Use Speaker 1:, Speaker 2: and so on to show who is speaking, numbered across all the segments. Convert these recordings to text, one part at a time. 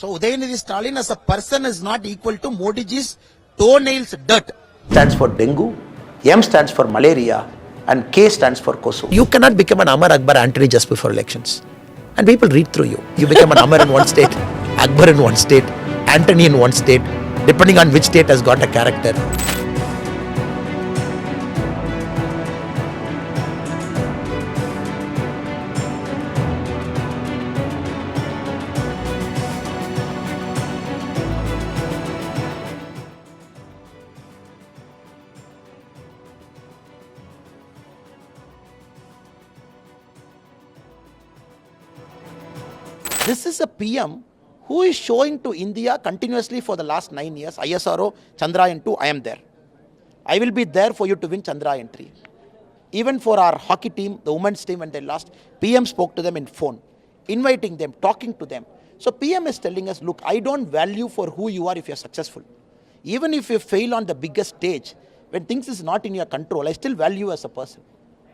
Speaker 1: So Udayanidhi Stalin as a person is not equal to Modi ji's toenails dirt.
Speaker 2: Stands for dengue, M stands for malaria, and K stands for Kosovo.
Speaker 3: You cannot become an Amar Akbar Antony just before elections. And people read through you. You become an Amar in one state, Akbar in one state, Antony in one state, depending on which state has got a character. This is a PM who is showing to India continuously for the last 9 years, ISRO, Chandrayaan 2, I am there. I will be there for you to win Chandrayaan 3. Even for our hockey team, the women's team when they lost, PM spoke to them in phone, inviting them, talking to them. So PM is telling us, look, I don't value for who you are if you're successful. Even if you fail on the biggest stage, when things is not in your control, I still value you as a person.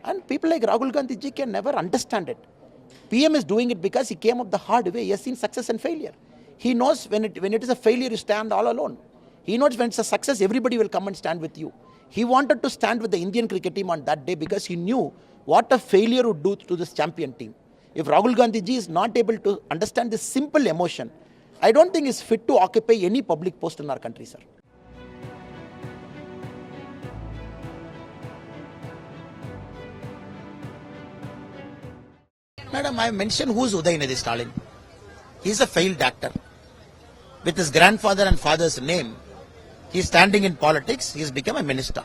Speaker 3: And people like Rahul Gandhi ji can never understand it. PM is doing it because he came up the hard way. He has seen success and failure. He knows when it is a failure, you stand all alone. He knows when it's a success, everybody will come and stand with you. He wanted to stand with the Indian cricket team on that day because he knew what a failure would do to this champion team. If Rahul Gandhi ji is not able to understand this simple emotion, I don't think he's fit to occupy any public post in our country, sir. Madam, I mentioned who's Udayanidhi Stalin. He's a failed actor. With his grandfather and father's name, he's standing in politics, he's become a minister.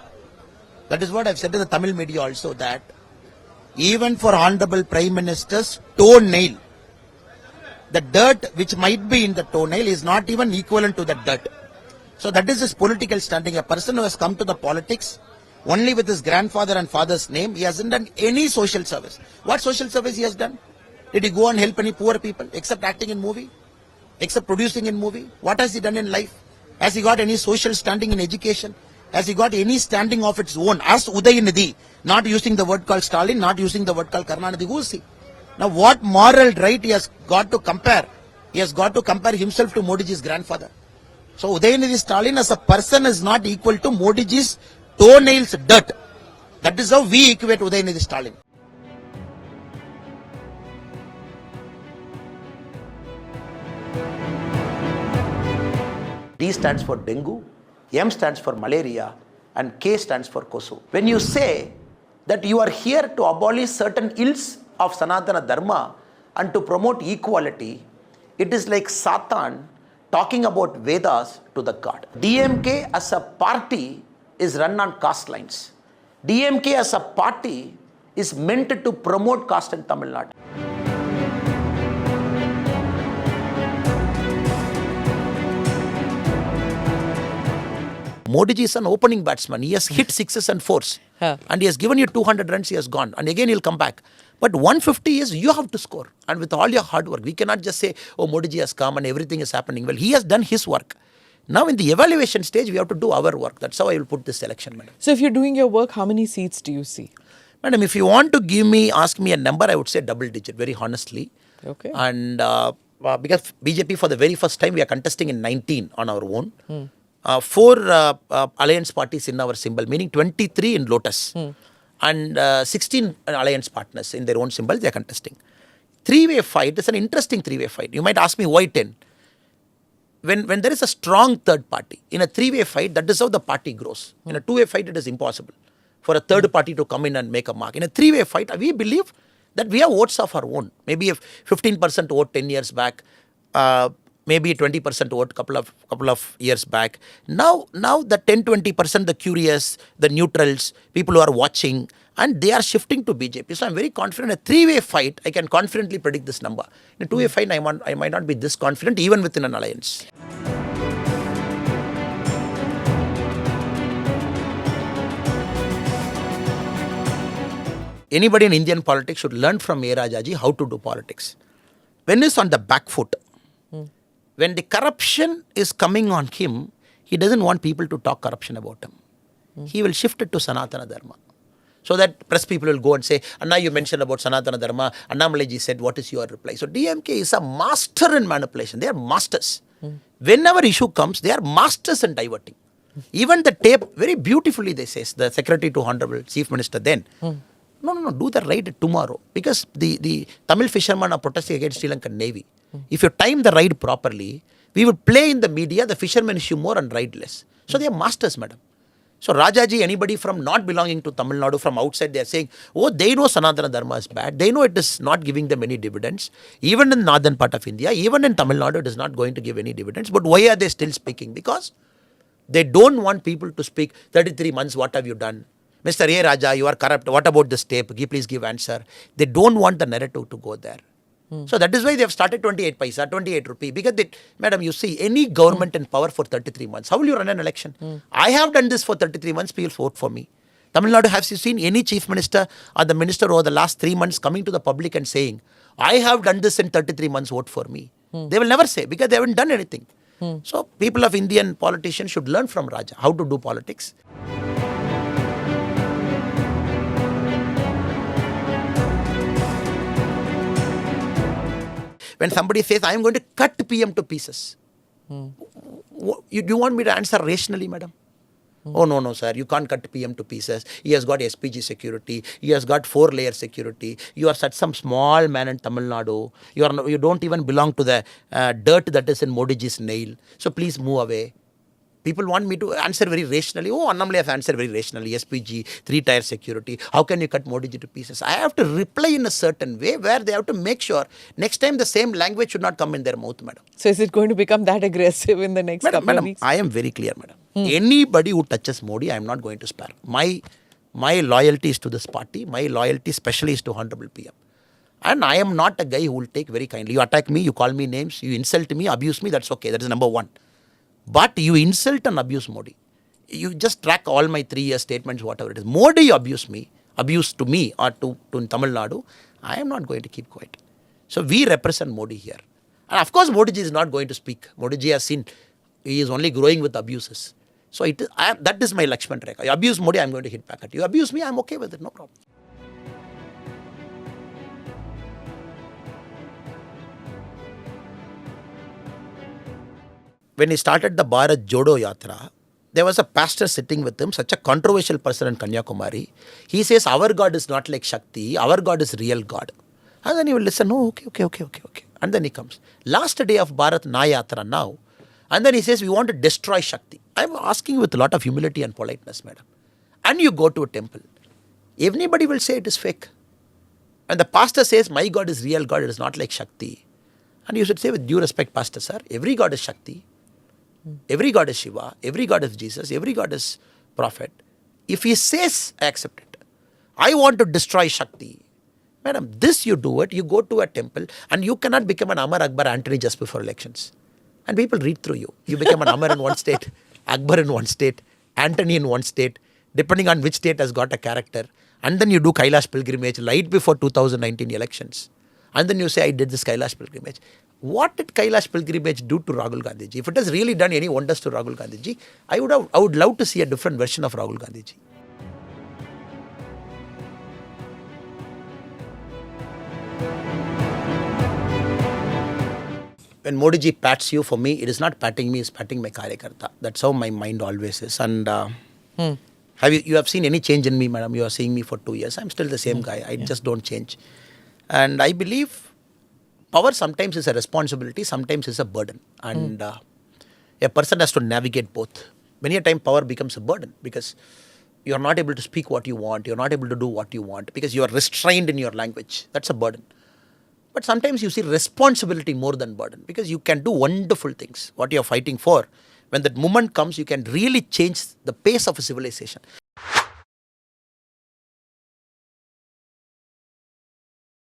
Speaker 3: That is what I've said to the Tamil media also, that even for Honorable Prime Minister's toenail, the dirt which might be in the toenail is not even equivalent to the dirt. So that is his political standing. A person who has come to the politics only with his grandfather and father's name, he hasn't done any social service. What social service he has done? Did he go and help any poor people except acting in movie? Except producing in movie? What has he done in life? Has he got any social standing in education? Has he got any standing of its own? As Udayanidhi, not using the word called Stalin, not using the word called Karnanidhi, who is he? Now what moral right he has got to compare? He has got to compare himself to Modi ji's grandfather. So Udayanidhi Stalin as a person is not equal to Modi ji's toenails dirt. That is how we equate Udayanidhi Stalin.
Speaker 2: D stands for dengue, M stands for malaria, and K stands for Kosovo. When you say that you are here to abolish certain ills of Sanatana Dharma and to promote equality, it is like Satan talking about Vedas to the God. DMK as a party is run on caste lines. DMK as a party is meant to promote caste in Tamil Nadu.
Speaker 3: Modi ji is an opening batsman. He has hit sixes and fours. And he has given you 200 runs, he has gone. And again he'll come back. But 150 is you have to score. And with all your hard work, we cannot just say, oh, Modi ji has come and everything is happening. Well, he has done his work. Now in the evaluation stage, we have to do our work. That's how I will put this election, madam.
Speaker 4: So if you're doing your work, how many seats do you see?
Speaker 3: Madam, if you want to ask me a number, I would say double digit, very honestly.
Speaker 4: Okay.
Speaker 3: And because BJP for the very first time, we are contesting in 19 on our own. 4 alliance parties in our symbol, meaning 23 in Lotus. And 16 alliance partners in their own symbol, they are contesting. Three-way fight is an interesting three-way fight. You might ask me, why 10? When there is a strong third party, in a three-way fight, that is how the party grows. In a two-way fight, it is impossible for a third party to come in and make a mark. In a three-way fight, we believe that we have votes of our own. Maybe if 15% vote 10 years back, maybe 20% vote couple of years back. Now the 10-20%, the curious, the neutrals, people who are watching, and they are shifting to BJP. So I'm very confident. In a three-way fight, I can confidently predict this number. In a two-way fight, I might not be this confident, even within an alliance. Anybody in Indian politics should learn from A. Rajaji how to do politics. When he's on the back foot, when the corruption is coming on him, he doesn't want people to talk corruption about him. He will shift it to Sanatana Dharma.
Speaker 2: So that press people will go and say, Anna, you mentioned about Sanatana Dharma. Annamalai ji said, what is your reply? So DMK is a master in manipulation. They are masters. Whenever issue comes, they are masters in diverting. Even the tape, very beautifully they say, the secretary to Honorable Chief Minister then, no, do the raid tomorrow. Because the Tamil fishermen are protesting against Sri Lankan Navy. If you time the raid properly, we would play in the media, the fishermen issue more and raid less. So they are masters, madam. So Rajaji, anybody from not belonging to Tamil Nadu, from outside, they are saying, oh, they know Sanatana Dharma is bad. They know it is not giving them any dividends. Even in northern part of India, even in Tamil Nadu, it is not going to give any dividends. But why are they still speaking? Because they don't want people to speak, 33 months, what have you done? Mr. A. Raja, you are corrupt. What about this tape? Please give answer. They don't want the narrative to go there. So that is why they have started 28 paisa, 28 rupee. Because, madam, you see, any government in power for 33 months, how will you run an election? I have done this for 33 months, people vote for me. Tamil Nadu, have you seen any chief minister or the minister over the last 3 months coming to the public and saying, I have done this in 33 months, vote for me? They will never say, because they haven't done anything. So people of Indian politicians should learn from Raja how to do politics. When somebody says, I am going to cut PM to pieces, you want me to answer rationally, madam? Oh, no, sir, you can't cut PM to pieces. He has got SPG security. He has got 4-layer security. You are such some small man in Tamil Nadu. You don't even belong to the dirt that is in Modi ji's nail. So please move away. People want me to answer very rationally. Oh, Annamalai has answered very rationally. SPG, 3-tier security. How can you cut Modi ji to pieces? I have to reply in a certain way where they have to make sure next time the same language should not come in their mouth, madam.
Speaker 4: So is it going to become that aggressive in the next couple of weeks?
Speaker 2: I am very clear, madam. Anybody who touches Modi, I am not going to spare. My loyalty is to this party. My loyalty especially is to Honorable PM. And I am not a guy who will take very kindly. You attack me, you call me names, you insult me, abuse me, that's okay. That is number one. But you insult and abuse Modi. You just track all my 3-year statements, whatever it is. Modi abuse to me or to Tamil Nadu, I am not going to keep quiet. So we represent Modi here. And of course, Modi ji is not going to speak. Modi ji has seen, he is only growing with abuses. So that is my Lakshman Rekha. You abuse Modi, I am going to hit back at you. You abuse me, I am okay with it, no problem. When he started the Bharat Jodo Yatra, there was a pastor sitting with him, such a controversial person in Kanyakumari. He says, our God is not like Shakti, our God is real God. And then he will listen, oh, okay. And then he comes. Last day of Bharat Yatra now. And then he says, we want to destroy Shakti. I'm asking with a lot of humility and politeness, madam. And you go to a temple. Everybody will say it is fake. And the pastor says, my God is real God, it is not like Shakti. And you should say with due respect, pastor sir, every God is Shakti. Every God is Shiva, every God is Jesus, every God is prophet. If he says, I accept it. I want to destroy Shakti. Madam, this you do it, you go to a temple and you cannot become an Amar Akbar Antony just before elections. And people read through you. You become an Amar in one state, Akbar in one state, Antony in one state, depending on which state has got a character. And then you do Kailash pilgrimage right before 2019 elections. And then you say, I did this Kailash pilgrimage. What did Kailash pilgrimage do to Rahul Gandhi ji? If it has really done any wonders to Rahul Gandhi ji, I would love to see a different version of Rahul Gandhi ji. When Modi ji pats you, for me, it is not patting me, it's patting my karyakarta. That's how my mind always is. And have you have seen any change in me, madam? You are seeing me for 2 years. I'm still the same guy. I just don't change. And I believe power sometimes is a responsibility, sometimes is a burden. And a person has to navigate both. Many a time power becomes a burden because you are not able to speak what you want. You're not able to do what you want because you are restrained in your language. That's a burden. But sometimes you see responsibility more than burden because you can do wonderful things. What you're fighting for, when that moment comes, you can really change the pace of a civilization.